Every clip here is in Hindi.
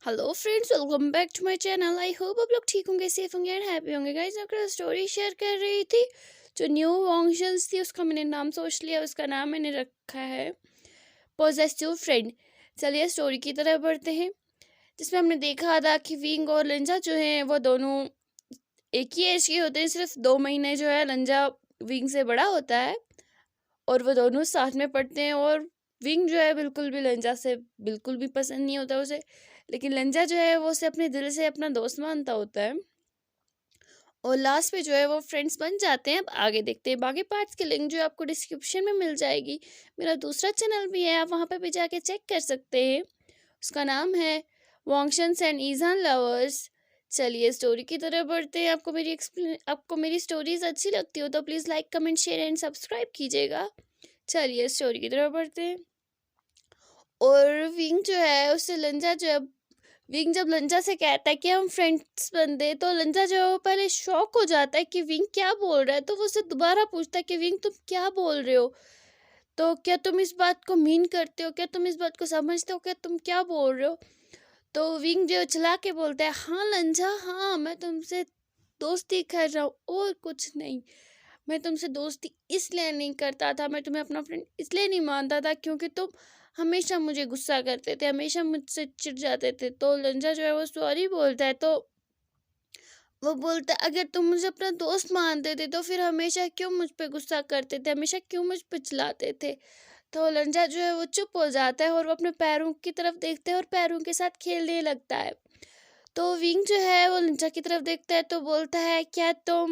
Hello friends, welcome back to my channel. I hope आप लोग ठीक होंगे, सेफ होंगे एंड हैप्पी होंगे। गाइस, मैं आपको स्टोरी शेयर कर रही थी। जो न्यू फंक्शंस थी उसका मैंने नाम सोच लिया, उसका नाम मैंने रखा है पॉजेसिव फ्रेंड। चलिए स्टोरी की तरफ बढ़ते हैं, जिसमें हमने देखा था कि विंग और लंजा जो हैं वो दोनों एक ही एज के होते हैं। सिर्फ 2 महीने जो है लंजा विंग से बड़ा होता है और वो दोनों साथ में पढ़ते हैं। और विंग जो है बिल्कुल भी लंजा से बिल्कुल भी पसंद नहीं होता उसे, लेकिन लंजा जो है वो उसे अपने दिल से अपना दोस्त मानता होता है। और लास्ट में जो है वो फ्रेंड्स बन जाते हैं। अब आगे देखते हैं बाकी पार्ट्स की लिंक जो आपको डिस्क्रिप्शन में मिल जाएगी। मेरा दूसरा चैनल भी है, आप वहाँ पे भी जाके चेक कर सकते हैं। उसका नाम है वॉन्गशंस एंड ईजान लवर्स। चलिए स्टोरी की तरफ बढ़ते हैं। आपको मेरी स्टोरीज अच्छी लगती हो तो please like comment share and subscribe कीजिएगा। चलिए स्टोरी की तरफ बढ़ते हैं। और विंग जो है उससे लंजा जो है, विंग जब लंजा से कहता है कि हम फ्रेंड्स बनते, तो लंजा जो है वो पहले शॉक हो जाता है कि विंग क्या बोल रहा है। तो वो उससे दोबारा पूछता है कि विंग तुम क्या बोल रहे हो, तो क्या तुम इस बात को मीन करते हो, क्या तुम इस बात को समझते हो, क्या तुम क्या बोल रहे हो। तो विंग जो चला के बोलता है, हाँ लंजा, हाँ मैं तुमसे दोस्ती कर रहा हूँ और कुछ नहीं। मैं तुमसे दोस्ती इसलिए नहीं करता था, मैं तुम्हें अपना फ्रेंड इसलिए नहीं मानता था क्योंकि तुम हमेशा मुझे गुस्सा करते थे, हमेशा मुझसे चिढ़ जाते थे। तो लंजा जो है वो सॉरी बोलता है। तो वो बोलता है, अगर तुम मुझे अपना दोस्त मानते थे तो फिर हमेशा क्यों मुझ पे गुस्सा करते थे, हमेशा क्यों मुझ पे चिल्लाते थे। तो लंजा जो है वो चुप हो जाता है और वो अपने पैरों की तरफ देखता है और पैरों के साथ खेलने लगता है। तो विंग जो है वो लंजा की तरफ देखता है तो बोलता है, क्या तुम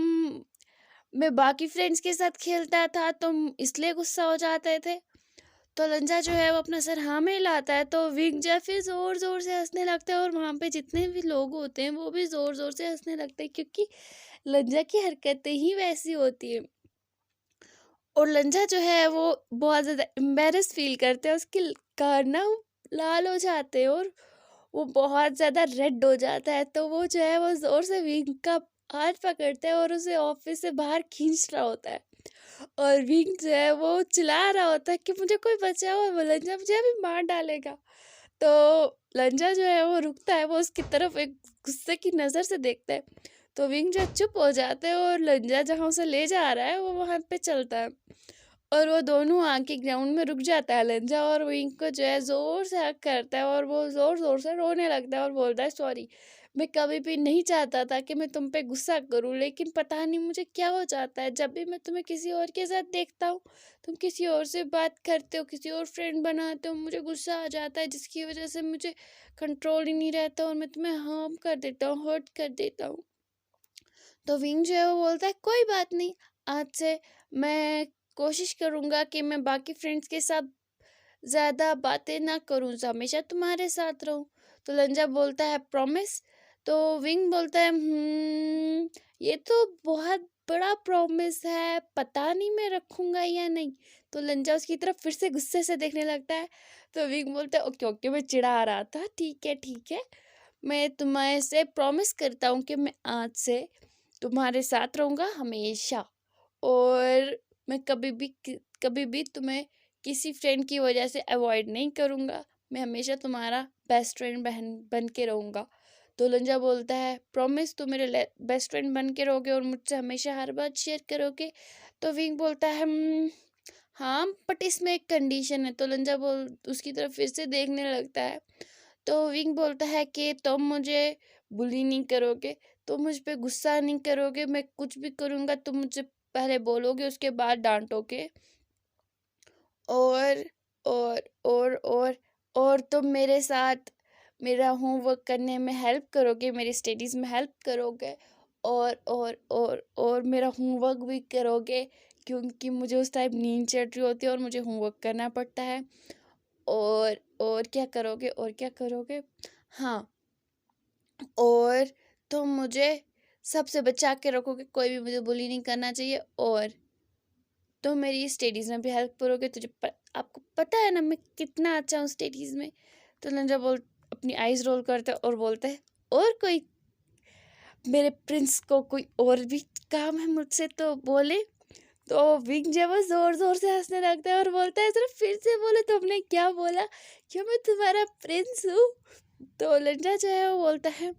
मैं बाकी फ्रेंड्स के साथ खेलता था तुम इसलिए गुस्सा हो जाते थे। तो लंजा जो है वो अपना सर हाँ में हिलाता है। तो विंग जो है फिर जोर जोर से हंसने लगता है और वहाँ पे जितने भी लोग होते हैं वो भी जोर जोर से हंसने लगते हैं, क्योंकि लंजा की हरकतें ही वैसी होती है। और लंजा जो है वो बहुत ज़्यादा एम्बेरस फील करते हैं, उसके कान ना लाल हो जाते हैं और वो बहुत ज़्यादा रेड हो जाता है। तो वो जो है वो ज़ोर से विंग का हाथ पकड़ता है और उसे ऑफिस से बाहर खींच रहा होता है। और विंग जो है वो चिल्ला रहा होता है कि मुझे कोई बचाओ, वो लंजा मुझे अभी मार डालेगा। तो लंजा जो है वो रुकता है, वो उसकी तरफ एक गुस्से की नज़र से देखता है। तो विंग जो चुप हो जाता है और लंजा जहाँ उसे ले जा रहा है वो वहाँ पे चलता है और वो दोनों आके ग्राउंड में रुक जाता है। लंजा और विंग को जो है जोर से हक करता है और वो जोर जोर से रोने लगता है और बोलता है, सॉरी, मैं कभी भी नहीं चाहता था कि मैं तुम पे गुस्सा करूं, लेकिन पता नहीं मुझे क्या हो जाता है। जब भी मैं तुम्हें किसी और के साथ देखता हूँ, तुम किसी और से बात करते हो, किसी और फ्रेंड बनाते हो, मुझे गुस्सा आ जाता है, जिसकी वजह से मुझे कंट्रोल ही नहीं रहता और मैं तुम्हें हार्म कर देता हूँ, हर्ट कर देता हूँ। तो विंग जो है वो बोलता है, कोई बात नहीं, आज से मैं कोशिश करूँगा कि मैं बाकी फ्रेंड्स के साथ ज़्यादा बातें ना करूँ, हमेशा तुम्हारे साथ रहूँ। तो लंजा बोलता है, प्रॉमिस। तो विंग बोलता है, ये तो बहुत बड़ा प्रॉमिस है, पता नहीं मैं रखूँगा या नहीं। तो लंजा उसकी तरफ फिर से गुस्से से देखने लगता है। तो विंग बोलता है, ओके ओके, मैं चिढ़ा रहा था, ठीक है ठीक है, मैं तुम्हारे से प्रॉमिस करता हूँ कि मैं आज से तुम्हारे साथ रहूँगा हमेशा। और मैं कभी भी तुम्हें किसी फ्रेंड की वजह से अवॉइड नहीं करूँगा, मैं हमेशा तुम्हारा बेस्ट फ्रेंड बन के रहूँगा। तो लंजा बोलता है, प्रॉमिस तुम मेरे बेस्ट फ्रेंड बन के रहोगे और मुझसे हमेशा हर बात शेयर करोगे। तो विंग बोलता है, हाँ बट इसमें एक कंडीशन है। तो लंजा बोल उसकी तरफ फिर से देखने लगता है। तो विंग बोलता है कि तुम मुझे बुली नहीं करोगे, तुम मुझ पे गुस्सा नहीं करोगे, मैं कुछ भी करूँगा तुम मुझे पहले बोलोगे उसके बाद डांटोगे। और और तुम मेरे साथ मेरा होमवर्क करने में हेल्प करोगे, मेरी स्टडीज़ में हेल्प करोगे और मेरा होमवर्क भी करोगे, क्योंकि मुझे उस टाइम नींद चढ़ रही होती है और मुझे होमवर्क करना पड़ता है। और क्या करोगे, और क्या करोगे, हाँ, और तुम मुझे सबसे बचा के रखोगे, कोई भी मुझे बुली नहीं करना चाहिए, और तुम मेरी स्टडीज़ में भी हेल्प करोगे। आपको पता है ना मैं कितना अच्छा हूँ स्टडीज़ में। तो लंजा अपनी आइज़ रोल करता है और बोलता है, और कोई मेरे प्रिंस को कोई और भी काम है मुझसे तो बोले। तो विंग जब वो जोर जोर से हंसने लगता है और बोलता है, जरा फिर से बोले, तुमने क्या बोला, क्या मैं तुम्हारा प्रिंस हूँ। तो लंजा जो है वो बोलता है,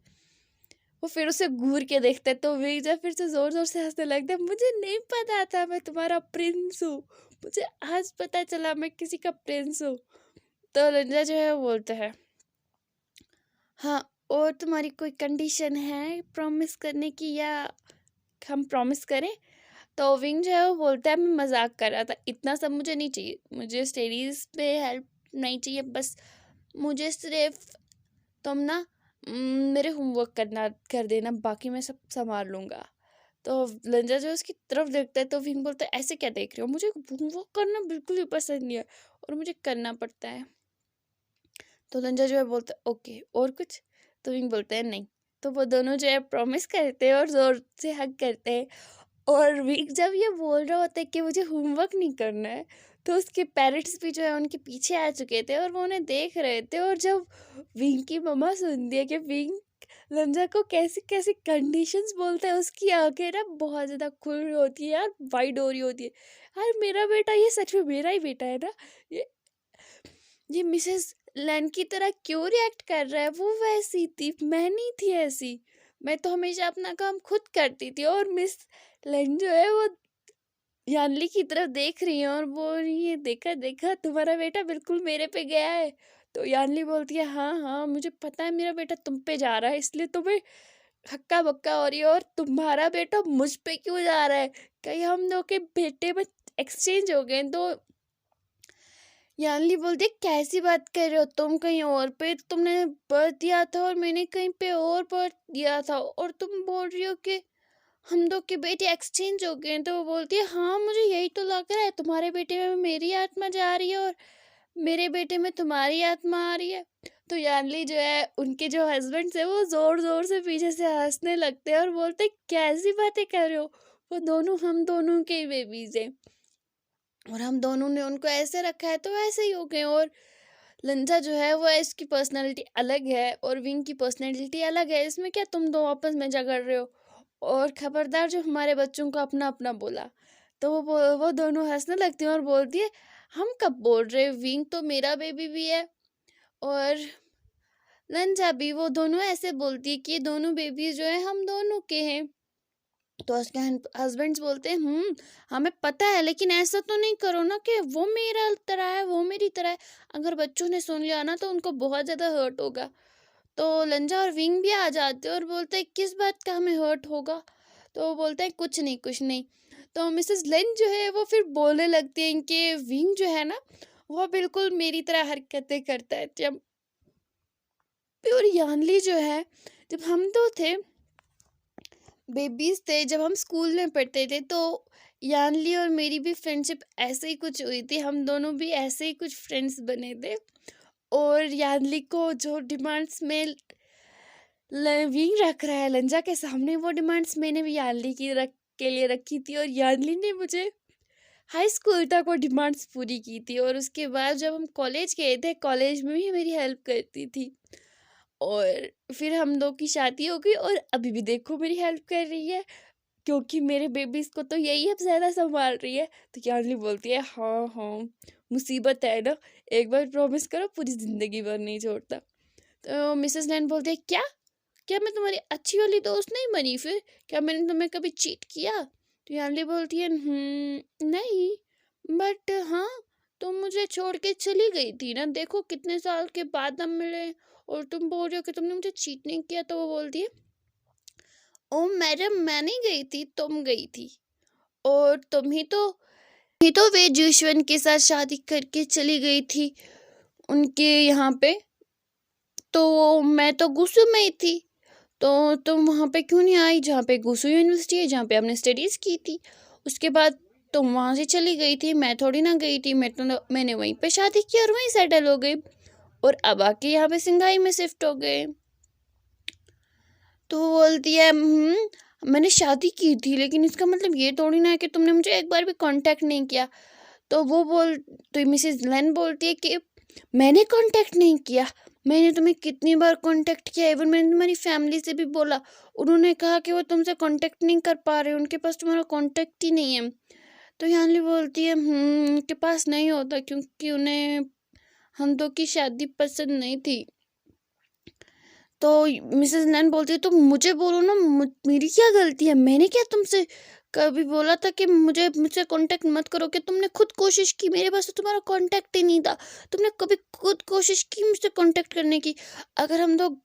वो फिर उसे घूर के देखता है, तो विंग फिर से जोर जोर से हंसने लगता है, मुझे नहीं पता था मैं तुम्हारा प्रिंस हूँ, मुझे आज पता चला मैं किसी का प्रिंस हूँ। तो लंजा जो है वो बोलता है, हाँ, और तुम्हारी कोई कंडीशन है प्रॉमिस करने की, या हम प्रॉमिस करें? तो विंग जो है वो बोलता है, मैं मजाक कर रहा था, इतना सब मुझे नहीं चाहिए, मुझे स्टडीज पे हेल्प नहीं चाहिए, बस मुझे सिर्फ तुम ना मेरे होमवर्क कर देना, बाकी मैं सब संभाल लूँगा। तो लंजा जो है उसकी तरफ देखता है, तो विंग बोलता है, ऐसे क्या देख रहे हो, मुझे होमवर्क करना बिल्कुल भी पसंद नहीं है और मुझे करना पड़ता है। तो लंजा जो है बोलता है, ओके, और कुछ? तो विंग बोलता है, नहीं। तो वो दोनों जो है प्रॉमिस करते हैं और जोर से हग करते हैं। और विंग जब ये बोल रहा होता है कि मुझे होमवर्क नहीं करना है, तो उसके पेरेंट्स भी जो है उनके पीछे आ चुके थे और वो उन्हें देख रहे थे। और जब विंग की मम्मा सुनती है कि विंग लंजा को कैसी कैसी कंडीशंस बोलता है, उसकी आंखें ना बहुत ज़्यादा खुल रही होती है यार, वाइड हो रही होती है। यार मेरा बेटा, ये सच में मेरा ही बेटा है ना, ये ये मिसेस लन की तरह क्यों रिएक्ट कर रहा है, वो वैसी थी, मैं नहीं थी ऐसी, मैं तो हमेशा अपना काम खुद करती थी। और मिस लन जो है वो यानली की तरफ देख रही है और बोल रही है, देखा देखा तुम्हारा बेटा बिल्कुल मेरे पे गया है। तो यानली बोलती है, हाँ हाँ मुझे पता है मेरा बेटा तुम पे जा रहा है, इसलिए तुम्हें हक्का बक्का हो रही है, और तुम्हारा बेटा मुझ पे क्यों जा रहा है, कहीं हम लोग के बेटे में एक्सचेंज हो गए? तो यानली बोलती है, कैसी बात कर रहे हो तुम, कहीं और पे तुमने बर्थ दिया था और मैंने कहीं पे और बर्थ दिया था, और तुम बोल रही हो कि हम लोग के बेटे एक्सचेंज हो गए हैं। तो वो बोलती है, हाँ मुझे यही तो लग रहा है, तुम्हारे बेटे में मेरी आत्मा जा रही है और मेरे बेटे में तुम्हारी आत्मा आ रही है। तो यानली जो है, उनके जो हस्बैंड है वो जोर जोर से पीछे से हंसने लगते हैं और बोलते हैं, कैसी बातें कर रहे हो, वो दोनों हम दोनों के बेबीज हैं और हम दोनों ने उनको ऐसे रखा है तो ऐसे ही हो गए। और लंजा जो है वो, इसकी पर्सनालिटी अलग है और विंग की पर्सनालिटी अलग है, इसमें क्या तुम दो आपस में झगड़ रहे हो, और खबरदार जो हमारे बच्चों को अपना अपना बोला। तो वो दोनों हंसने लगती हैं और बोलती है, हम कब बोल रहे, विंग तो मेरा बेबी भी है और लंजा भी, वो दोनों ऐसे बोलती है कि ये दोनों बेबीज जो है हम दोनों के हैं। तो उसके हस्बैंड्स बोलते हैं, हमें पता है, लेकिन ऐसा तो नहीं करो ना कि वो मेरा तरह है वो मेरी तरह है, अगर बच्चों ने सुन लिया ना तो उनको बहुत ज़्यादा हर्ट होगा। तो लंजा और विंग भी आ जाते हैं और बोलते हैं, किस बात का हमें हर्ट होगा? तो वो बोलते हैं, कुछ नहीं कुछ नहीं। तो मिसेस लेन जो है वो फिर बोलने लगती हैं कि विंग जो है ना, वो बिल्कुल मेरी तरह हरकतें करता है। जब और यानली जो है, जब हम दो थे बेबीज थे, जब हम स्कूल में पढ़ते थे, तो यानली और मेरी भी फ्रेंडशिप ऐसे ही कुछ हुई थी, हम दोनों भी ऐसे ही कुछ फ्रेंड्स बने थे। और यानली को जो डिमांड्स में विंग रख रहा है लंजा के सामने, वो डिमांड्स मैंने भी यानली की के लिए रखी थी, और यानली ने मुझे हाई स्कूल तक वो डिमांड्स पूरी की थी। और उसके बाद जब हम कॉलेज गए थे, कॉलेज में भी मेरी हेल्प करती थी, और फिर हम लोग की शादी हो गई और अभी भी देखो मेरी हेल्प कर रही है, क्योंकि मेरे बेबीज को तो यही अब ज़्यादा संभाल रही है। तो यानली बोलती है, हाँ हाँ, मुसीबत है ना, एक बार प्रॉमिस करो पूरी ज़िंदगी भर नहीं छोड़ता। तो मिसेस लैन बोलती है, क्या क्या मैं तुम्हारी अच्छी वाली दोस्त नहीं बनी फिर? क्या मैंने तुम्हें कभी चीट किया? तो यानली बोलती है, नहीं, बट हाँ, तुम मुझे छोड़ के चली गई थी ना, देखो कितने साल के बाद हम मिले और तुम बोल रहे हो कि तुमने मुझे चीट नहीं किया। तो वो बोलती है, ओ मैडम, मैं नहीं गई थी, तुम गई थी, और तुम ही तो वे जुश्वन के साथ शादी करके चली गई थी उनके यहाँ पे, तो मैं तो गुस्से में ही थी, तो तुम वहाँ पे क्यों नहीं आई जहाँ पे गुसु यूनिवर्सिटी है, जहाँ पे हमने स्टडीज़ की थी? उसके बाद तुम वहाँ से चली गई थी, मैं थोड़ी ना गई थी, मैंने वहीं पे शादी की और वहीं सेटल हो गई, और अब आके यहाँ पे सिंगाई में शिफ्ट हो गए। तो वो बोलती है, मैंने शादी की थी, लेकिन इसका मतलब ये थोड़ी ना है कि तुमने मुझे एक बार भी कांटेक्ट नहीं किया। तो तो मिसेस लेन बोलती है कि मैंने कांटेक्ट नहीं किया, मैंने तुम्हें कितनी बार कांटेक्ट किया, इवन मैंने तुम्हारी फैमिली से भी बोला, उन्होंने कहा कि वो तुमसे कांटेक्ट नहीं कर पा रहे, उनके पास तुम्हारा कांटेक्ट ही नहीं है। तो यानली बोलती है, उनके पास नहीं होता क्योंकि उन्हें हम दो की शादी पसंद नहीं थी। तो मिसेस लैन बोलती है, तो मुझे बोलो ना, मेरी क्या गलती है? मैंने क्या तुमसे कभी बोला था कि मुझसे कांटेक्ट मत करो? कि तुमने खुद कोशिश की, मेरे पास तो तुम्हारा कांटेक्ट ही नहीं था। तुमने कभी खुद कोशिश की मुझसे कांटेक्ट करने की? अगर हम लोग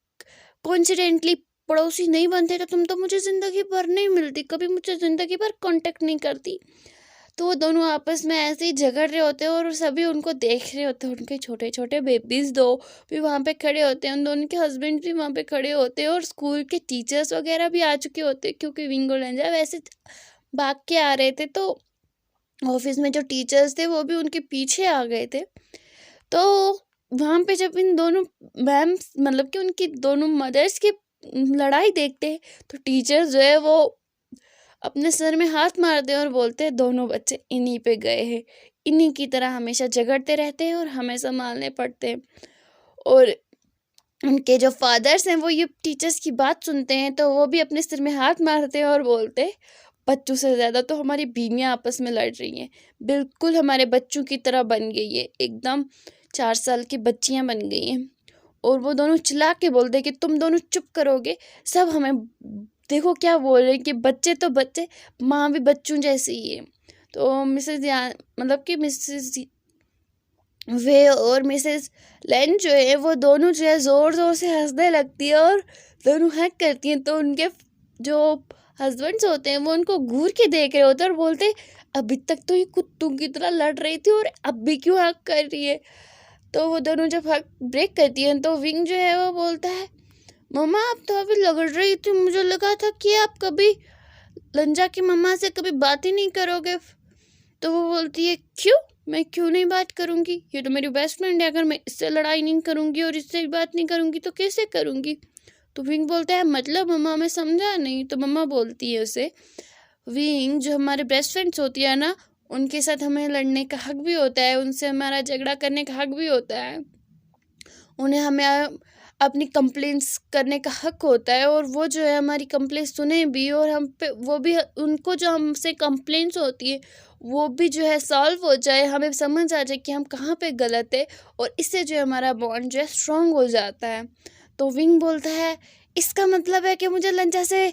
कोइंसिडेंटली पड़ोसी नहीं बनते तो तुम तो मुझे ज़िंदगी भर नहीं मिलती, कभी मुझसे ज़िंदगी भर कांटेक्ट नहीं करती। तो वो दोनों आपस में ऐसे ही झगड़ रहे होते हैं और सभी उनको देख रहे होते हैं। उनके छोटे छोटे बेबीज़ दो भी वहाँ पे खड़े होते हैं, उन दोनों के हस्बैंड भी वहाँ पे खड़े होते हैं और स्कूल के टीचर्स वगैरह भी आ चुके होते हैं, क्योंकि विंग और लेंजा वैसे भाग के आ रहे थे। तो ऑफिस में जो टीचर्स थे वो भी उनके पीछे आ गए थे। तो वहाँ पे जब इन दोनों मैम, मतलब कि उनकी दोनों मदर्स की लड़ाई देखते हैं, तो टीचर्स जो है वो अपने सर में हाथ मारते हैं और बोलते हैं, दोनों बच्चे इन्हीं पे गए हैं, इन्हीं की तरह हमेशा झगड़ते रहते हैं और हमें संभालने पड़ते हैं। और उनके जो फादर्स हैं वो ये टीचर्स की बात सुनते हैं तो वो भी अपने सिर में हाथ मारते हैं और बोलते हैं, बच्चों से ज़्यादा तो हमारी बीवियाँ आपस में लड़ रही हैं, बिल्कुल हमारे बच्चों की तरह बन गई है, एकदम 4 साल की बच्चियाँ बन गई हैं। और वो दोनों चिल्ला के बोलते हैं कि तुम दोनों चुप करोगे, सब हमें देखो क्या बोल रहे हैं कि बच्चे तो बच्चे, माँ भी बच्चों जैसी ही है। तो मतलब कि मिसेस वे और मिसेस लेन जो है वो दोनों जो है ज़ोर ज़ोर से हंसने लगती है और दोनों हक करती हैं। तो उनके जो हस्बैंड्स होते हैं वो उनको घूर के देख रहे होते हैं और बोलते हैं, अभी तक तो ये कुत्तों की तरह लड़ रही थी और अब भी क्यों हक कर रही है? तो वो दोनों जब हक ब्रेक करती हैं तो विंग जो है वो बोलता है, मम्मा आप तो अभी लड़ रही थी, मुझे लगा था कि आप कभी लंजा की मम्मा से कभी बात ही नहीं करोगे। तो वो बोलती है, क्यों? मैं क्यों नहीं बात करूँगी? ये तो मेरी बेस्ट फ्रेंड है, अगर मैं इससे लड़ाई नहीं करूँगी और इससे बात नहीं करूँगी तो कैसे करूँगी? तो विंग बोलता है, मतलब मम्मा मैं समझा नहीं। तो मम्मा बोलती है उसे, विंग जो हमारे बेस्ट फ्रेंड्स होती है ना, उनके साथ हमें लड़ने का हक भी होता है, उनसे हमारा झगड़ा करने का हक भी होता है, उन्हें हमें अपनी कंप्लेंट्स करने का हक होता है और वो जो है हमारी कंप्लेंट सुने भी और हम पे वो भी, उनको जो हमसे कंप्लेंट्स होती है वो भी जो है सॉल्व हो जाए, हमें समझ आ जाए कि हम कहाँ पे गलत है और इससे जो है हमारा बॉन्ड जो है स्ट्रांग हो जाता है। तो विंग बोलता है, इसका मतलब है कि मुझे लंजा से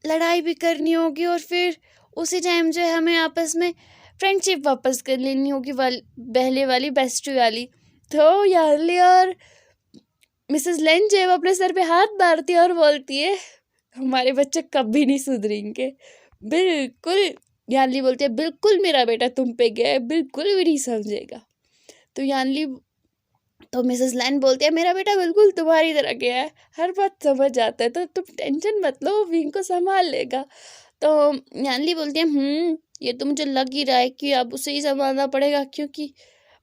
लड़ाई भी करनी होगी और फिर उसी टाइम जो है हमें आपस में फ्रेंडशिप वापस कर लेनी होगी, पहले वाली बेस्टी वाली। तो यार्ली और मिसेस लेन जो है वो अपने सर पे हाथ मारती है और बोलती है, हमारे बच्चे कभी नहीं सुधरेंगे, बिल्कुल। यानली बोलती है, बिल्कुल मेरा बेटा तुम पे गया है, बिल्कुल भी नहीं समझेगा। तो मिसेस लैन बोलती है, मेरा बेटा बिल्कुल तुम्हारी तरह गया है, हर बात समझ जाता है, तो तुम टेंशन मत लो, विंग को संभाल लेगा। तो यानली बोलती है, ये तो मुझे लग ही रहा है कि अब उसे ही संभालना पड़ेगा, क्योंकि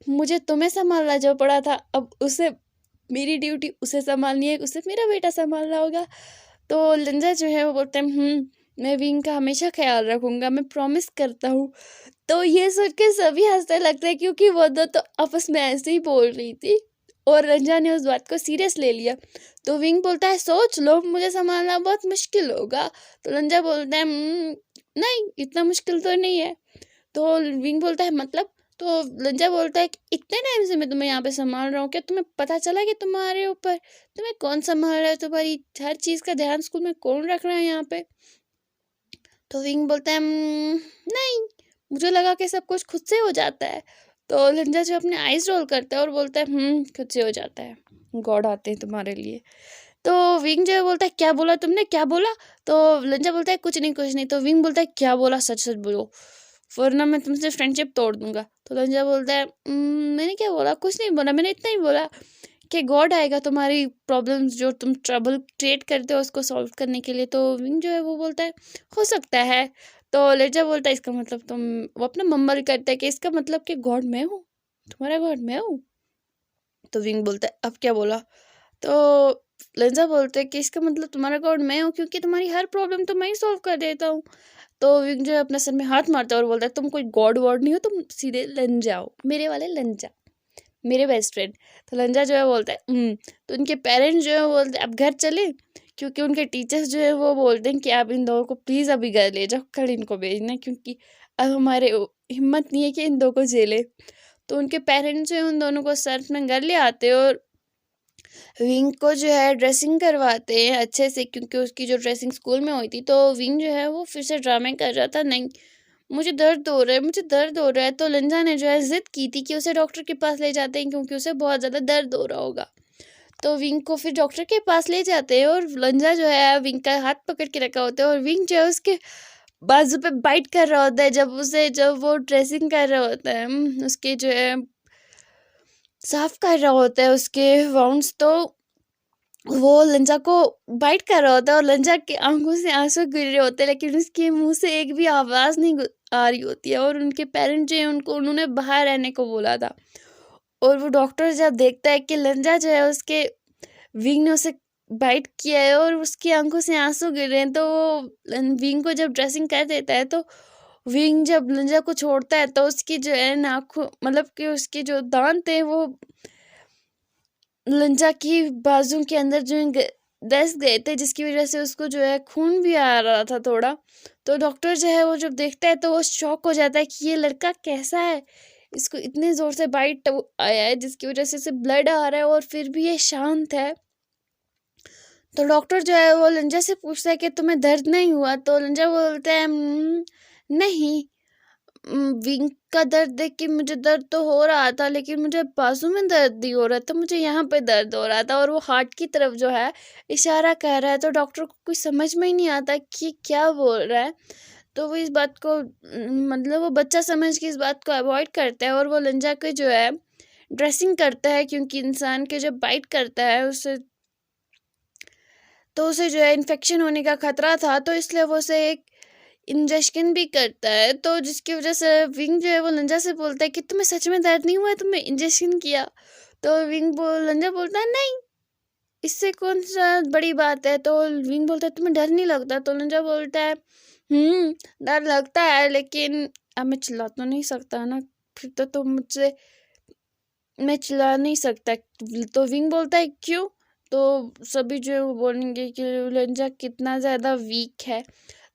मुझे तुम्हें संभालना जो पड़ा था, अब उसे, मेरी ड्यूटी उसे संभालनी है, उसे मेरा बेटा संभालना होगा। तो लंजा जो है वो बोलते हैं, मैं विंग का हमेशा ख्याल रखूंगा, मैं प्रॉमिस करता हूँ। तो ये सुन के सभी हंसने लगते हैं, क्योंकि वो दो तो आपस में ऐसे ही बोल रही थी और रंजा ने उस बात को सीरियस ले लिया। तो विंग बोलता है, सोच लो, मुझे संभालना बहुत मुश्किल होगा। तो रंजा बोलता है, नहीं इतना मुश्किल तो नहीं है। तो विंग बोलता है, मतलब? तो लंजा बोलता है कि इतने टाइम से मैं तुम्हें यहाँ पे संभाल रहा हूँ, क्या तुम्हें पता चला कि तुम्हारे ऊपर तुम्हें कौन संभाल रहा है, तुम्हारी हर चीज़ का ध्यान स्कूल में कौन रख रहा है यहाँ पे? तो विंग बोलता है, नहीं, मुझे लगा कि सब कुछ खुद से हो जाता है। तो लंजा जो अपने आइज रोल करता है और बोलता है, खुद से हो जाता है, गॉड आते हैं तुम्हारे लिए। तो विंग जो है बोलता है, क्या बोला तुमने, क्या बोला? तो लंजा बोलता है, कुछ नहीं कुछ नहीं। तो विंग बोलता है, क्या बोला, सच सच बोलो वरना मैं तुमसे फ्रेंडशिप तोड़ दूंगा। तो लंजा बोलता है, मैंने क्या बोला, कुछ नहीं बोला, मैंने इतना ही बोला कि गॉड आएगा तुम्हारी प्रॉब्लम्स, जो तुम ट्रबल क्रिएट करते हो उसको सॉल्व करने के लिए। तो विंग जो है वो बोलता है, हो सकता है। तो लंजा बोलता है, इसका मतलब तुम, वो अपना मम्मल करता है कि इसका मतलब कि गॉड मैं हूँ, तुम्हारा गॉड मैं हूँ। तो विंग बोलता है, अब क्या बोला? तो लंजा बोलते हैं कि इसका मतलब तुम्हारा गॉड मैं हूँ, क्योंकि तुम्हारी हर प्रॉब्लम तो मैं ही सॉल्व कर देता हूँ। तो विंग जो है अपने सर में हाथ मारता है और बोलता है, तुम कोई गॉड वॉड नहीं हो, तुम सीधे लंजा हो, मेरे वाले लंजा, मेरे बेस्ट फ्रेंड। तो लंजा जो है बोलता है, तो उनके पेरेंट्स जो है वो बोलते हैं, अब घर चले, क्योंकि उनके टीचर्स जो है वो बोलते हैं कि आप इन दोनों को प्लीज़ अभी घर ले जाओ, कल इनको भेजना, क्योंकि अब हमारे हिम्मत नहीं है कि इन दो को झेले। तो उनके पेरेंट्स जो है उन दोनों को सर्फ में घर ले आते हैं और विंग को जो है ड्रेसिंग करवाते हैं अच्छे से, क्योंकि उसकी जो ड्रेसिंग स्कूल में हुई थी। तो विंग जो है वो फिर से ड्रामे कर रहा था, नहीं मुझे दर्द हो रहा है, मुझे दर्द हो रहा है। तो लंजा ने जो है जिद की थी कि उसे डॉक्टर के पास ले जाते हैं, क्योंकि उसे बहुत ज़्यादा दर्द हो रहा होगा। तो विंग को फिर डॉक्टर के पास ले जाते हैं, और लंजा जो है विंग का हाथ पकड़ के रखा होता है, और विंग जो है उसके बाजू पे बाइट कर रहा होता है, जब वो ड्रेसिंग कर रहा होता है, उसके जो है साफ कर रहा होता है उसके वाउंड्स। तो वो लंजा को बाइट कर रहा होता है, और लंजा की आंखों से आंसू गिर रहे होते हैं, लेकिन उसके मुंह से एक भी आवाज़ नहीं आ रही होती है। और उनके पेरेंट्स जो है उन्होंने बाहर रहने को बोला था। और वो डॉक्टर जब देखता है कि लंजा जो है उसके विंग ने उसे बाइट किया है और उसकी आंखों से आंसू गिर रहे हैं, तो वो विंग को जब ड्रेसिंग कर देता है, तो विंग जब लंजा को छोड़ता है तो उसकी जो है नाखून, मतलब कि उसके जो दांत थे वो लंजा की बाजू के अंदर जो है दस गए थे, जिसकी वजह से उसको जो है खून भी आ रहा था थोड़ा। तो डॉक्टर जो है वो जब देखता है तो वो शॉक हो जाता है कि ये लड़का कैसा है, इसको इतने ज़ोर से बाइट आया है जिसकी वजह से इसे ब्लड आ रहा है, और फिर भी ये शांत है। तो डॉक्टर जो है वो लंजा से पूछता है कि तुम्हें दर्द नहीं हुआ? तो लंजा बोलता है नहीं, विंग का दर्द देख के मुझे दर्द तो हो रहा था, लेकिन मुझे बाजू में दर्द नहीं हो रहा था, मुझे यहाँ पे दर्द हो रहा था। और वो हार्ट की तरफ जो है इशारा कर रहा है। तो डॉक्टर को कुछ समझ में ही नहीं आता कि क्या बोल रहा है। तो वो इस बात को मतलब वो बच्चा समझ के इस बात को अवॉइड करता है, और वो लंजा के जो है ड्रेसिंग करता है, क्योंकि इंसान के जब बाइट करता है उसे जो है इन्फेक्शन होने का खतरा था, तो इसलिए वो उसे एक इंजेक्शन भी करता है। तो जिसकी वजह से विंग जो है वो लंजा से बोलता है कि तुम्हें सच में दर्द नहीं हुआ, तुमने इंजेक्शन किया? तो लंजा बोलता है नहीं, इससे कौन सा बड़ी बात है। तो विंग बोलता है तुम्हें डर नहीं लगता? तो लंजा बोलता है डर लगता है, लेकिन अब मैं चिल्ला तो नहीं सकता ना, फिर तो तुम मुझसे मैं चिल्ला नहीं सकता। तो विंग बोलता है क्यों? तो सभी जो है वो बोलेंगे कि लंजा कितना ज़्यादा वीक है।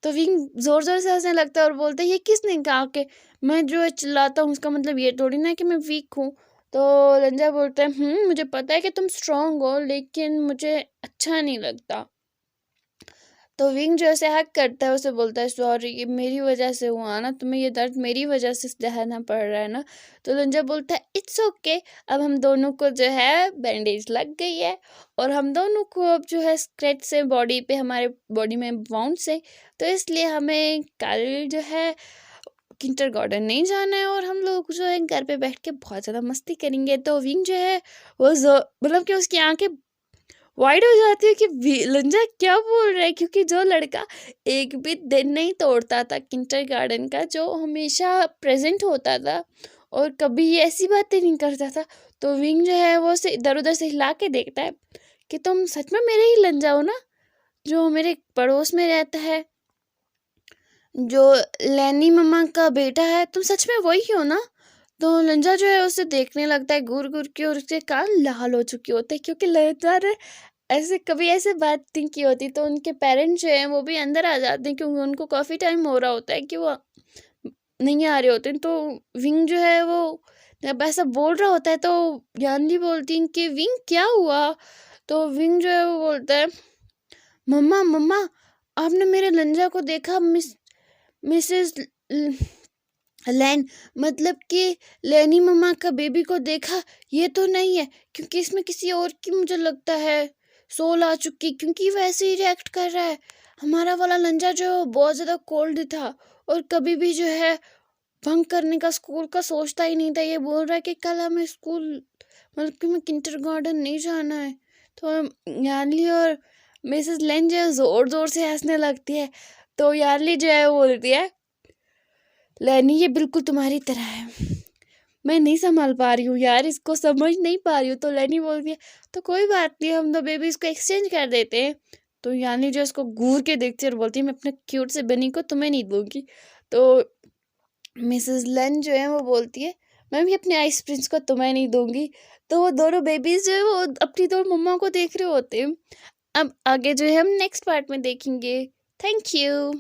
तो विंग ज़ोर ज़ोर से हंसने लगता है और बोलता है ये किसने कहा कि मैं जो है चिल्लाता हूँ, उसका मतलब ये थोड़ी ना है कि मैं वीक हूँ। तो लंजा बोलता है मुझे पता है कि तुम स्ट्रांग हो, लेकिन मुझे अच्छा नहीं लगता। तो विंग जो ऐसे हक करता है उसे बोलता है सॉरी, ये मेरी वजह से हुआ ना, तुम्हें ये दर्द मेरी वजह से सहना पड़ रहा है ना। तो लंजा बोलता है इट्स ओके, अब हम दोनों को जो है बैंडेज लग गई है, और हम दोनों को अब जो है स्क्रैच से बॉडी पे, हमारे बॉडी में वाउंड से, तो इसलिए हमें कल जो है किंडरगार्टन नहीं जाना है, और हम लोग जो है घर पे बैठ के बहुत ज़्यादा मस्ती करेंगे। तो विंग जो है वो मतलब कि उसकी आंखें वाइड हो जाती है कि लंजा क्या बोल रहा है, क्योंकि जो लड़का एक भी दिन नहीं तोड़ता था किंडरगार्टन का, जो हमेशा प्रेजेंट होता था और कभी ऐसी बातें नहीं करता था। तो विंग जो है वो से इधर उधर से हिला के देखता है कि तुम सच में मेरे ही लंजा हो ना, जो मेरे पड़ोस में रहता है, जो लैनी मम्मा का बेटा है, तुम सच में वही हो ना? तो लंजा जो है उसे देखने लगता है घूर घूर के, और उसके कान लाल हो चुके होते हैं, क्योंकि लंजा ने ऐसे कभी ऐसे बात नहीं की होती। तो उनके पेरेंट्स जो हैं वो भी अंदर आ जाते हैं, क्योंकि उनको काफ़ी टाइम हो रहा होता है कि वो नहीं आ रहे होते हैं। तो विंग जो है वो जब ऐसा बोल रहा होता है, तो यानली बोलती है कि विंग क्या हुआ? तो विंग जो है वो बोलता है मम्मा मम्मा, आपने मेरे लंजा को देखा? मिसेस लैन, मतलब कि लैनी मम्मा का बेबी को देखा? ये तो नहीं है, क्योंकि इसमें किसी और की मुझे लगता है सोल आ चुकी, क्योंकि वैसे ही रिएक्ट कर रहा है। हमारा वाला लंजा जो बहुत ज़्यादा कोल्ड था, और कभी भी जो है भंग करने का स्कूल का सोचता ही नहीं था। ये बोल रहा है कि कल हमें स्कूल, मतलब कि मैं किंडरगार्टन नहीं जाना है। तो यार्ली और मिसेस लेन जो है ज़ोर ज़ोर से हंसने लगती है। तो यार्ली जो है वो बोलती है लैनी ये बिल्कुल तुम्हारी तरह है, मैं नहीं संभाल पा रही हूँ यार, इसको समझ नहीं पा रही हूँ। तो लैनी बोलती है तो कोई बात नहीं, हम दो बेबी इसको एक्सचेंज कर देते हैं। तो यानी जो इसको घूर के देखती है और बोलती है मैं अपने क्यूट से बनी को तुम्हें नहीं दूंगी। तो मिसेस लन जो है वो बोलती है मैं भी अपने आइस प्रिंस को तुम्हें नहीं दूंगी। तो वो दोनों बेबीज जो है वो अपनी दो मम्मा को देख रहे होते हैं। अब आगे जो है हम नेक्स्ट पार्ट में देखेंगे। Thank you.